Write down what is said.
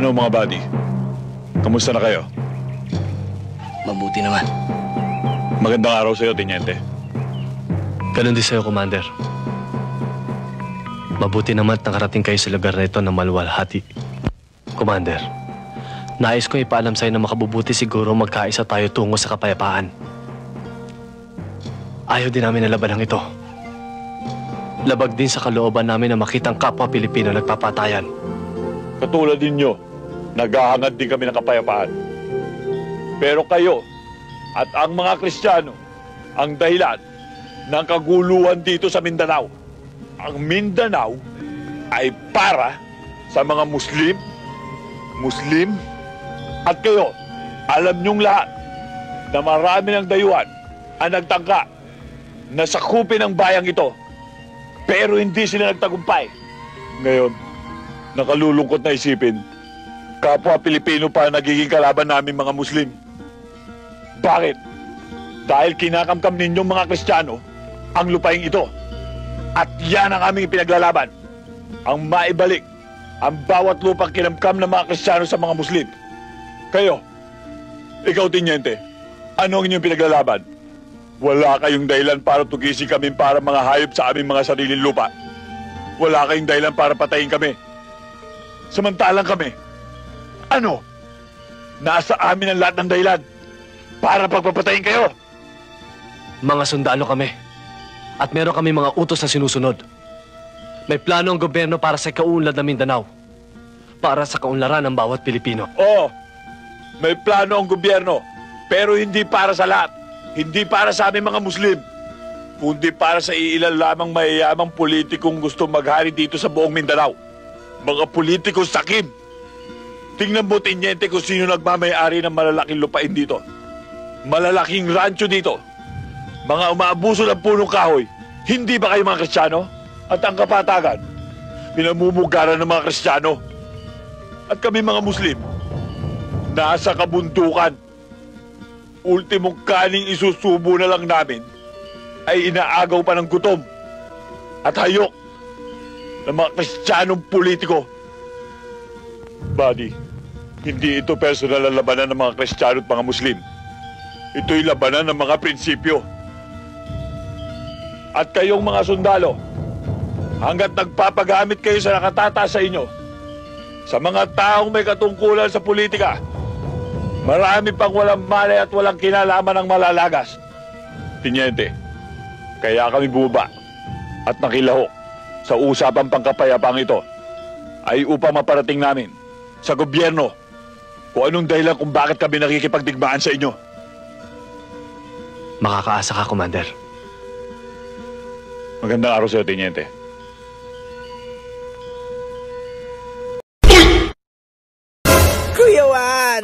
Ano mga buddy? Kamusta na kayo? Mabuti naman. Magandang araw sa'yo, Teniente. Ganun din sa'yo, Commander. Mabuti naman at nakarating kayo sa lugar na ito na maluwalhati. Commander, nais kong ipaalam sa'yo na makabubuti siguro magkaisa tayo tungo sa kapayapaan. Ayaw din namin na labanang ito. Labag din sa kalooban namin na makitang kapwa Pilipino nagpapatayan. Katulad ninyo, naghahangad din kami ng kapayapaan. Pero kayo at ang mga Kristiyano ang dahilan ng kaguluhan dito sa Mindanao. Ang Mindanao ay para sa mga Muslim, at kayo, alam niyong lahat na marami ng dayuhan ang nagtangka na sakupin ang bayang ito, pero hindi sila nagtagumpay. Ngayon, nakalulungkot na isipin, kapwa Pilipino pa nagiging kalaban namin mga Muslim. Bakit? Dahil kinakamkam ninyong mga Kristiyano ang lupaing ito. At yan ang aming pinaglalaban. Ang maibalik ang bawat lupang kinamkam ng mga Kristiyano sa mga Muslim. Kayo, ikaw, Teniente, ano ang inyong pinaglalaban? Wala kayong dahilan para tugisin kami para mga hayop sa aming mga sariling lupa. Wala kayong dahilan para patayin kami. Samantalang kami, ano? Nasa amin ang lahat ng dahilan para pagpapatayin kayo. Mga sundalo kami. At meron kami mga utos na sinusunod. May plano ang gobyerno para sa kaunlad ng Mindanao. Para sa kaunlaran ng bawat Pilipino. Oo, may plano ang gobyerno. Pero hindi para sa lahat. Hindi para sa aming mga Muslim. Kundi para sa iilan lamang mayayamang politikong gusto maghari dito sa buong Mindanao. Mga politikong sakim. Tingnan mo, Teniente, kung sino nagmamayari ng malalaking lupain dito. Malalaking rancho dito. Mga umaabuso ng punong kahoy. Hindi ba kayo mga Kristiyano? At ang kapatagan, pinamumugaran ng mga Kristiyano. At kami mga Muslim, nasa kabundukan. Ultimong kaning isusubo na lang namin ay inaagaw pa ng gutom at hayok ng mga Kristiyanong politiko. Buddy, hindi ito personal na labanan ng mga Kristiyano at mga Muslim. Ito'y labanan ng mga prinsipyo. At kayong mga sundalo, hanggat nagpapagamit kayo sa nakatataas sa inyo, sa mga taong may katungkulan sa politika, marami pang walang malay at walang kinalaman ng malalagas. Teniente, kaya kami bumaba at nakilahok sa usapang pangkapayapaang ito ay upang maparating namin sa gobyerno kung anong dahilan kung bakit kami nakikipagdigmaan sa inyo. Makakaasa ka, Commander. Magandang araw sa'yo, Teniente. Kuya Juan!